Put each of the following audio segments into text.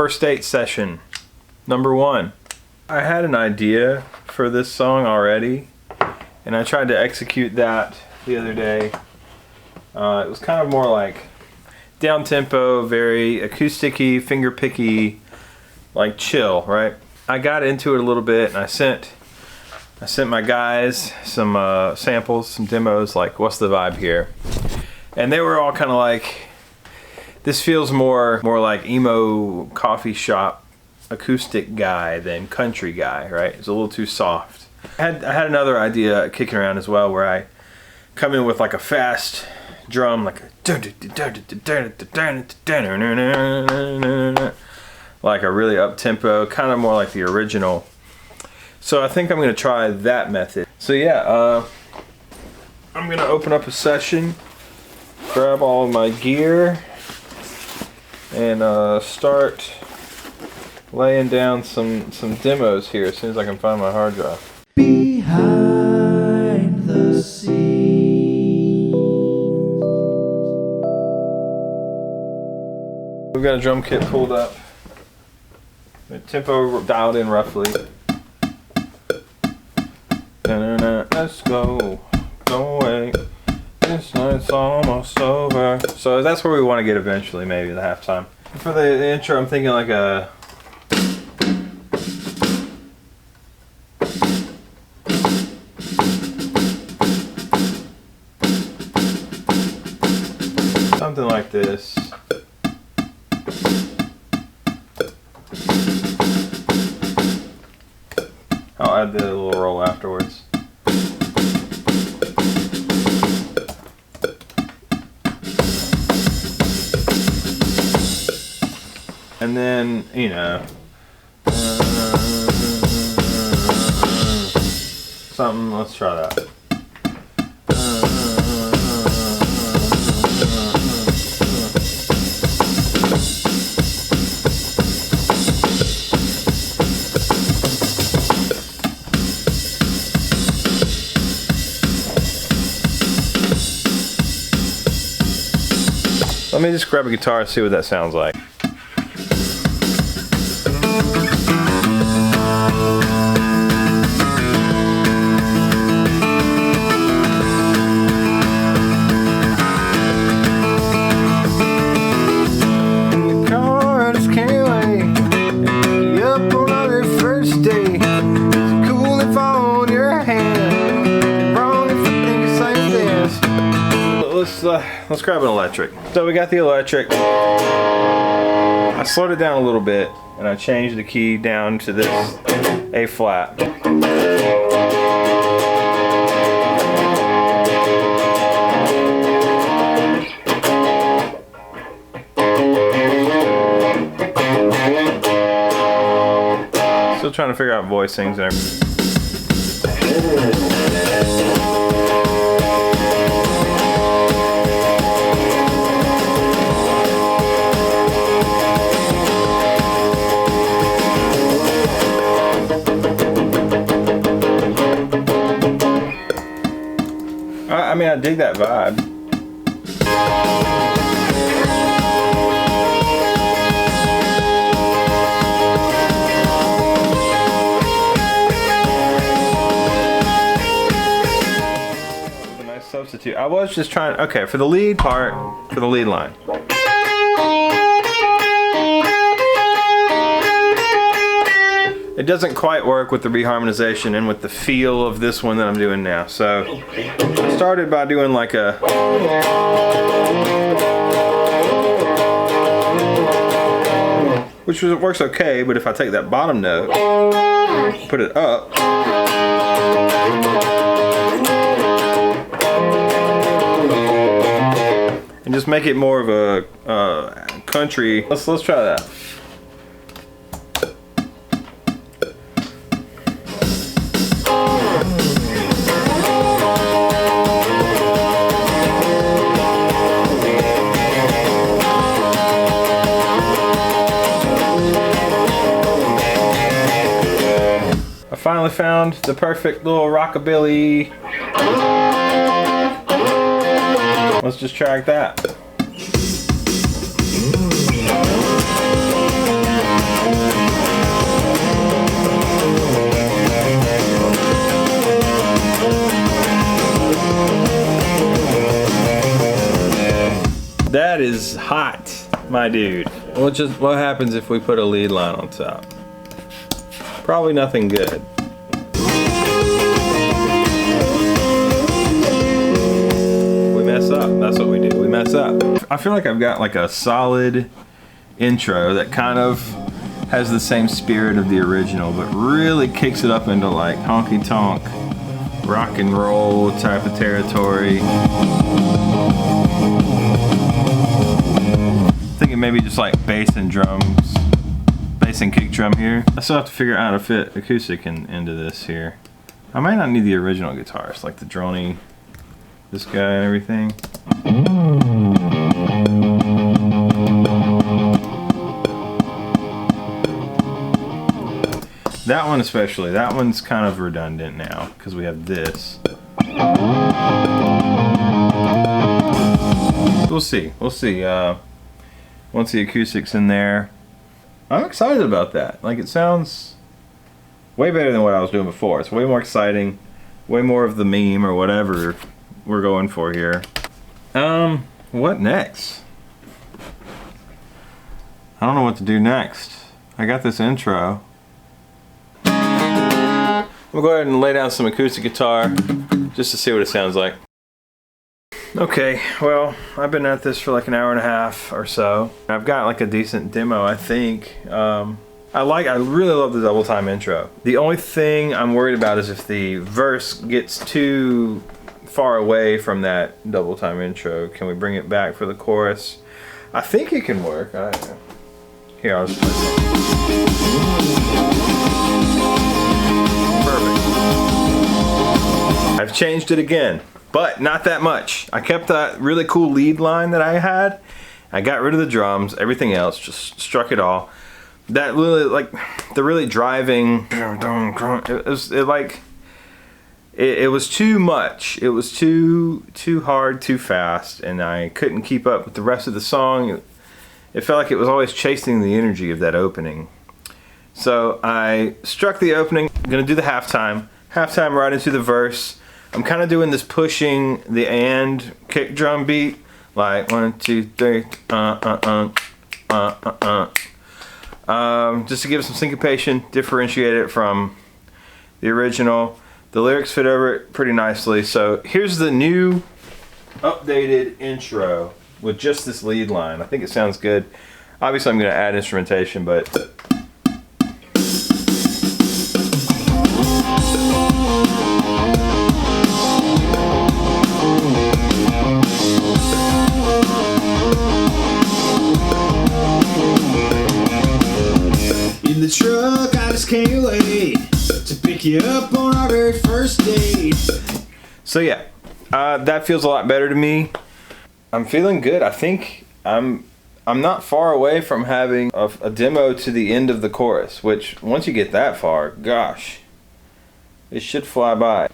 First date session, number 1. I had an idea for this song already, and I tried to execute that the other day. It was kind of more like down-tempo, very acoustic-y, finger-picky, like chill, right? I got into it a little bit, and I sent my guys some samples, some demos, like what's the vibe here? And they were all kind of like, this feels more like emo coffee shop acoustic guy than country guy, right? It's a little too soft. I had another idea kicking around as well, where I come in with like a fast drum, like a really up tempo, kind of more like the original. So I think I'm gonna try that method. So yeah, I'm gonna open up a session, grab all of my gear, and start laying down some demos here as soon as I can find my hard drive. Behind the scenes. We've got a drum kit pulled up. The tempo dialed in roughly. Let's go away. This night's almost over. So that's where we want to get eventually, maybe the halftime. For the intro, I'm thinking like a something like this. I'll add the little roll afterwards. And then, you know, something, let's try that. Let me just grab a guitar and see what that sounds like. Let's grab an electric. So we got the electric. I slowed it down a little bit and I changed the key down to this A flat. Still trying to figure out voicings and everything. I mean, I dig that vibe. It was a nice substitute. I was just trying, okay, for the lead part, for the lead line. It doesn't quite work with the reharmonization and with the feel of this one that I'm doing now. So I started by doing like a which works okay, but if I take that bottom note, put it up, and just make it more of a country. Let's try that. Finally found the perfect little rockabilly. Let's just track that. my dude. What happens if we put a lead line on top? Probably nothing good. We mess up. That's what we do. We mess up. I feel like I've got like a solid intro that kind of has the same spirit of the original, but really kicks it up into like honky tonk, rock and roll type of territory. Thinking maybe just like bass and drums, bass and kick drum here. I still have to figure out how to fit acoustic into this here. I might not need the original guitars, like the Droney, this guy and everything. That one especially, that one's kind of redundant now because we have this. We'll see. Once the acoustic's in there. I'm excited about that. Like, it sounds way better than what I was doing before. It's way more exciting, way more of the meme or whatever we're going for here. What next? I don't know what to do next. I got this intro. I'm gonna go ahead and lay down some acoustic guitar just to see what it sounds like. Okay, well, I've been at this for like an hour and a half or so. I've got like a decent demo, I think. I really love the double time intro. The only thing I'm worried about is if the verse gets too far away from that double time intro. Can we bring it back for the chorus? I think it can work. I don't know. Here, I'll just play it. Perfect. I've changed it again, but not that much. I kept that really cool lead line that I had. I got rid of the drums, everything else, just struck it all. That really, like, the really driving, it was too much. It was too hard, too fast, and I couldn't keep up with the rest of the song. It felt like it was always chasing the energy of that opening. So I struck the opening. I'm gonna do the halftime right into the verse. I'm kind of doing this pushing the and kick drum beat, like 1, 2, 3, just to give it some syncopation, differentiate it from the original. The lyrics fit over it pretty nicely. So here's the new updated intro with just this lead line. I think it sounds good. Obviously I'm gonna add instrumentation, but in the truck, I just can't wait to pick you up on our very first date. so yeah, that feels a lot better to me. I'm feeling good. I think I'm not far away from having a demo to the end of the chorus, which once you get that far, gosh, it should fly by.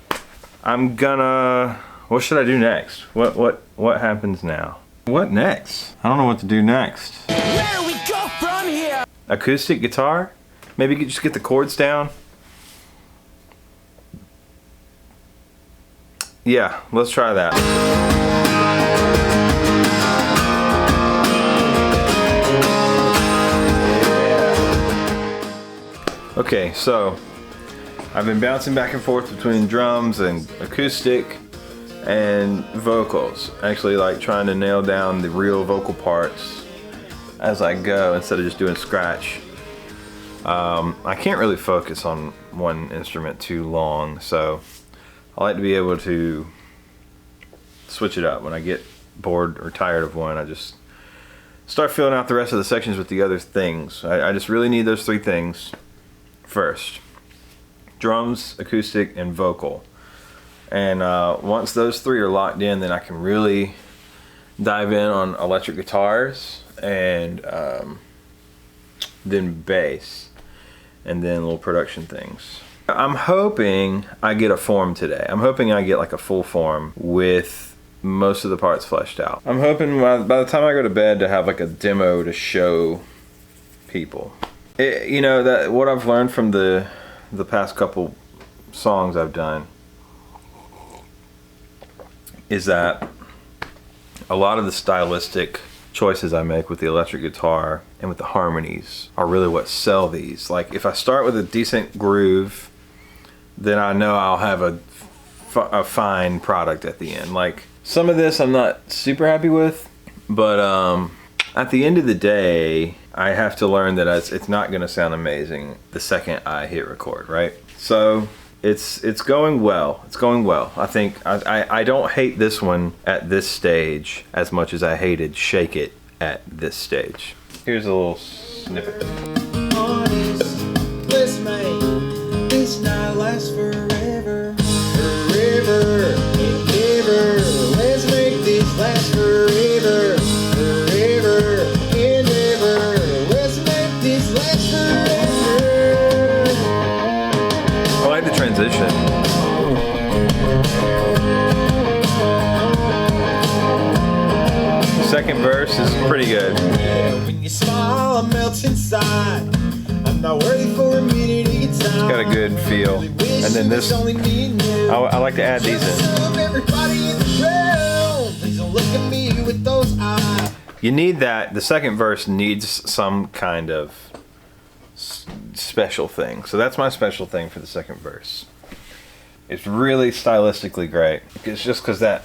What should I do next? What happens now? What next? I don't know what to do next. Where do we go from here? Acoustic guitar? Maybe just get the chords down? Yeah, let's try that. Okay, so I've been bouncing back and forth between drums and acoustic and vocals. Actually, like trying to nail down the real vocal parts as I go instead of just doing scratch. I can't really focus on one instrument too long, so I like to be able to switch it up. When I get bored or tired of one, I just start filling out the rest of the sections with the other things. I just really need those three things first: drums, acoustic, and vocal. And once those three are locked in, then I can really dive in on electric guitars and then bass, and then little production things. I'm hoping I get a form today. I'm hoping I get like a full form with most of the parts fleshed out. I'm hoping by the time I go to bed to have like a demo to show people. You know, that what I've learned from the past couple songs I've done is that a lot of the stylistic choices I make with the electric guitar and with the harmonies are really what sell these. Like if I start with a decent groove, then I know I'll have a fine product at the end. Like some of this I'm not super happy with, but at the end of the day, I have to learn that it's not going to sound amazing the second I hit record, right? So it's going well. It's going well. I think I don't hate this one at this stage as much as I hated Shake It at this stage. Here's a little snippet. Honest, let's make this night last forever, forever and ever. Let's make this last forever, forever and ever. Let's make this last forever. I like the transition. Second verse is pretty good. When you smile, I melt inside. I'm not worthy for a minute of time. It's got a good feel. And then this, I like to add these in. Everybody in the room, please don't look at me with those eyes. You need that. The second verse needs some kind of special thing. So that's my special thing for the second verse. It's really stylistically great. It's just because the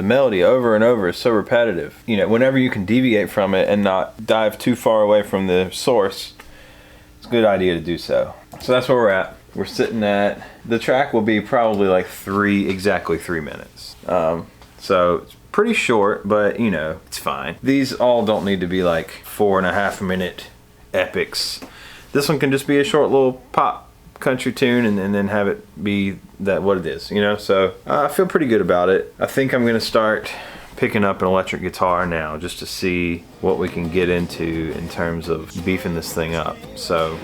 melody over and over is so repetitive. You know, whenever you can deviate from it and not dive too far away from the source, it's a good idea to do so. So that's where we're at. We're sitting at, the track will be probably like exactly 3 minutes. So it's pretty short, but you know, it's fine. These all don't need to be like 4.5 minute epics. This one can just be a short little pop country tune and then have it be that what it is, you know. So I feel pretty good about it. I think I'm gonna start picking up an electric guitar now just to see what we can get into in terms of beefing this thing up. So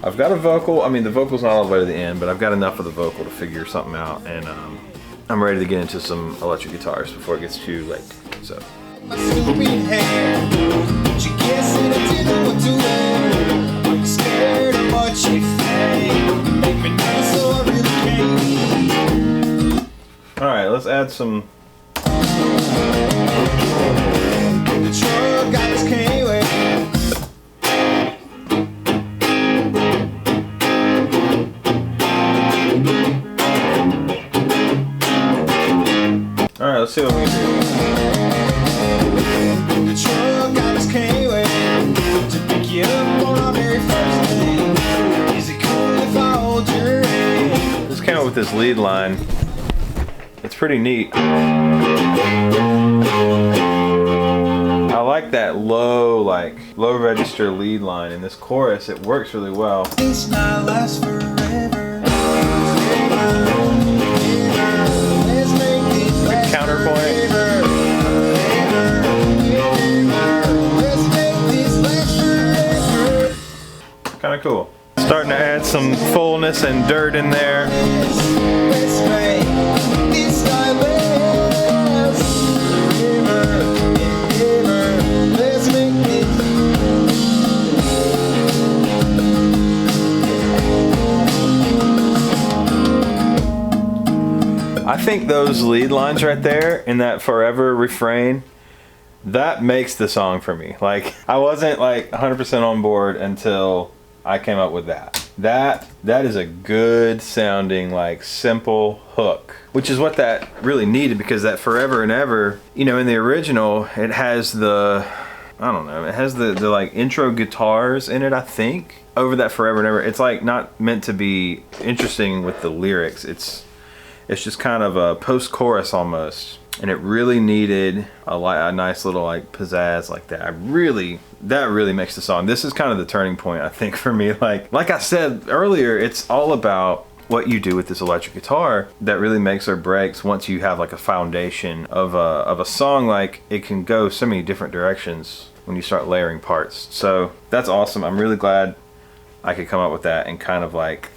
I've got a vocal. I mean, the vocal's not all the way to the end, but I've got enough of the vocal to figure something out, and I'm ready to get into some electric guitars before it gets too late. So My stupid hair, but you guessing I didn't know what to wear. I'm scared of what you think. Make me nervous, so I really can't. all right, let's add some. The truck, I just can't wait. All right, let's see what we can do. The truck, I just can't wait to pick you up on our very first date. Is it cool if I hold your hand? Just came up with this lead line. It's pretty neat. I like that low register lead line in this chorus. It works really well. This night lasts forever. Let's make this last Counterpoint. forever. Let's make this last forever. Kind of cool. Starting to add some fullness and dirt in there. Let's make this night last forever and ever. Let's make this. I think those lead lines right there in that forever refrain, that makes the song for me. Like, I wasn't like 100% on board until I came up with that. That is a good sounding, like, simple hook, which is what that really needed, because that forever and ever, you know, in the original, it has the, I don't know, it has the like intro guitars in it, I think, over that forever and ever. It's like not meant to be interesting with the lyrics. It's just kind of a post-chorus almost, and it really needed a nice little like pizzazz like that. That really makes the song. This is kind of the turning point, I think, for me. Like I said earlier, it's all about what you do with this electric guitar that really makes or breaks. Once you have like a foundation of a song, like it can go so many different directions when you start layering parts. So that's awesome. I'm really glad I could come up with that and kind of like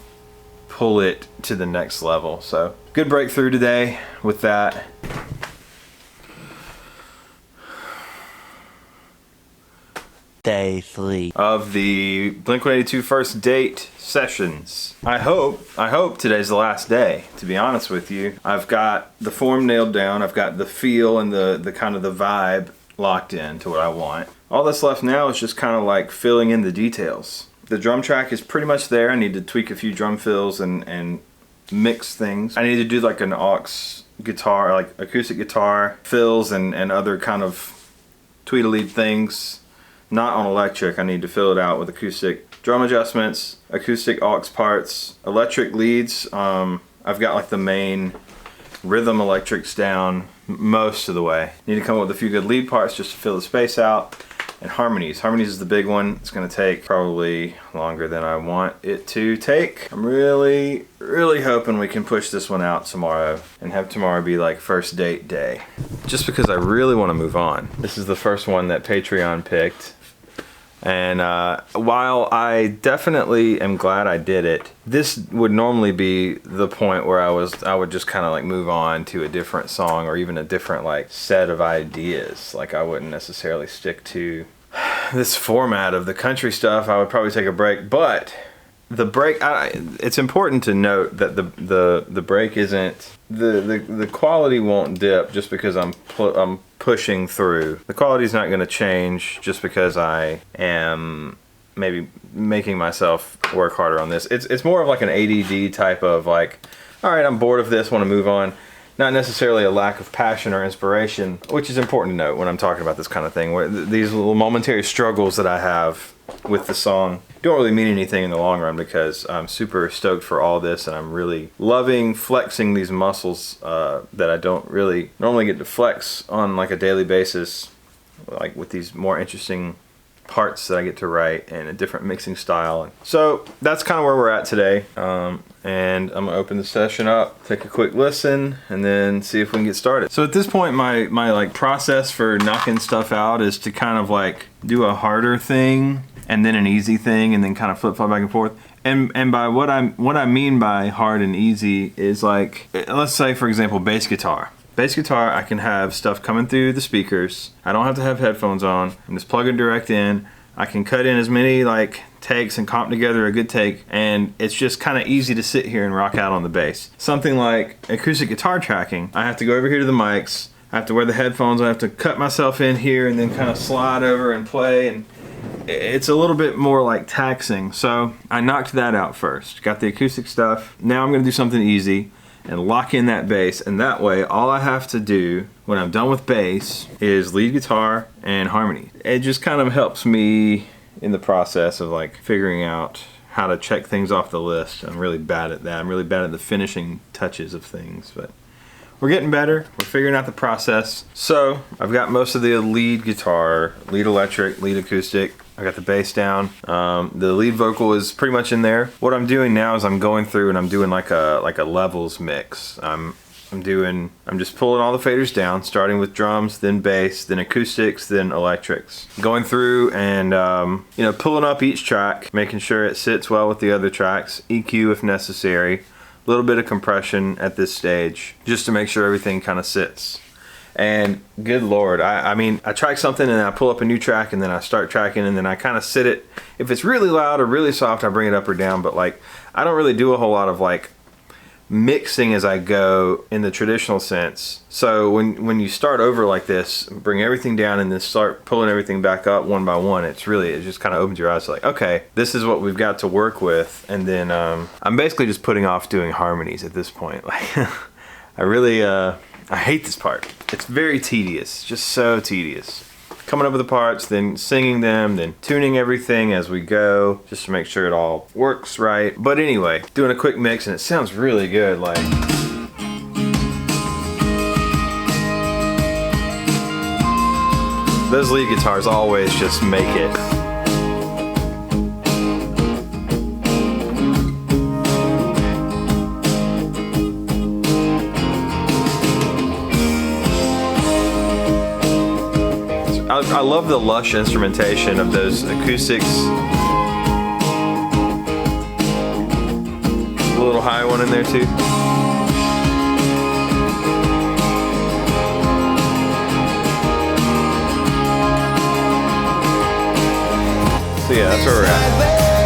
pull it to the next level. So good breakthrough today with that. Day 3 of the Blink-182 First Date sessions. I hope today's the last day, to be honest with you. I've got the form nailed down, I've got the feel and the kind of the vibe locked in to what I want. All that's left now is just kind of like filling in the details. The drum track is pretty much there. I need to tweak a few drum fills and mix things. I need to do like an aux guitar, like acoustic guitar fills and other kind of tweedledee things. Not on electric. I need to fill it out with acoustic drum adjustments, acoustic aux parts, electric leads. I've got like the main rhythm electrics down most of the way. Need to come up with a few good lead parts just to fill the space out. And harmonies. Harmonies is the big one. It's gonna take probably longer than I want it to take. I'm really hoping we can push this one out tomorrow and have tomorrow be like first date day. Just because I really want to move on. This is the first one that Patreon picked. And while I definitely am glad I did it, this would normally be the point where I would just kind of like move on to a different song or even a different like set of ideas. Like I wouldn't necessarily stick to this format of the country stuff. I would probably take a break, but the break, it's important to note that the break isn't, the quality won't dip just because I'm pushing through. The quality's not going to change just because I am maybe making myself work harder on this. It's more of like an ADD type of like, all right, I'm bored of this, want to move on. Not necessarily a lack of passion or inspiration, which is important to note when I'm talking about this kind of thing, where these little momentary struggles that I have with the song don't really mean anything in the long run, because I'm super stoked for all this and I'm really loving flexing these muscles that I don't really normally get to flex on like a daily basis, like with these more interesting parts that I get to write and a different mixing style. So that's kind of where we're at today. And I'm gonna open the session up, take a quick listen, and then see if we can get started. So at this point, my like process for knocking stuff out is to kind of like do a harder thing and then an easy thing and then kind of flip-flop back and forth. And by what I mean by hard and easy is like, let's say for example, bass guitar. Bass guitar, I can have stuff coming through the speakers. I don't have to have headphones on. I'm just plugging direct in. I can cut in as many like takes and comp together a good take, and it's just kind of easy to sit here and rock out on the bass. Something like acoustic guitar tracking, I have to go over here to the mics, I have to wear the headphones, I have to cut myself in here and then kind of slide over and play, and it's a little bit more like taxing. So I knocked that out first. Got the acoustic stuff. Now I'm gonna do something easy and lock in that bass, and that way all I have to do when I'm done with bass is lead guitar and harmony. It just kind of helps me in the process of like figuring out how to check things off the list. I'm really bad at that. I'm really bad at the finishing touches of things, but we're getting better. We're figuring out the process. So I've got most of the lead guitar, lead electric, lead acoustic. I got the bass down. The lead vocal is pretty much in there. What I'm doing now is I'm going through and I'm doing like a levels mix. I'm just pulling all the faders down, starting with drums, then bass, then acoustics, then electrics. Going through and pulling up each track, making sure it sits well with the other tracks, EQ if necessary, a little bit of compression at this stage, just to make sure everything kind of sits. And good Lord, I mean, I track something and I pull up a new track and then I start tracking and then I kind of sit it. If it's really loud or really soft, I bring it up or down, but like, I don't really do a whole lot of like mixing as I go in the traditional sense. So when you start over like this, bring everything down and then start pulling everything back up one by one, it just kind of opens your eyes to like, okay, this is what we've got to work with. And then I'm basically just putting off doing harmonies at this point. Like I hate this part. It's very tedious, just so tedious. Coming up with the parts, then singing them, then tuning everything as we go, just to make sure it all works right. But anyway, doing a quick mix and it sounds really good. Like, those lead guitars always just make it. I love the lush instrumentation of those acoustics. A little high one in there too. So yeah, that's where we're at.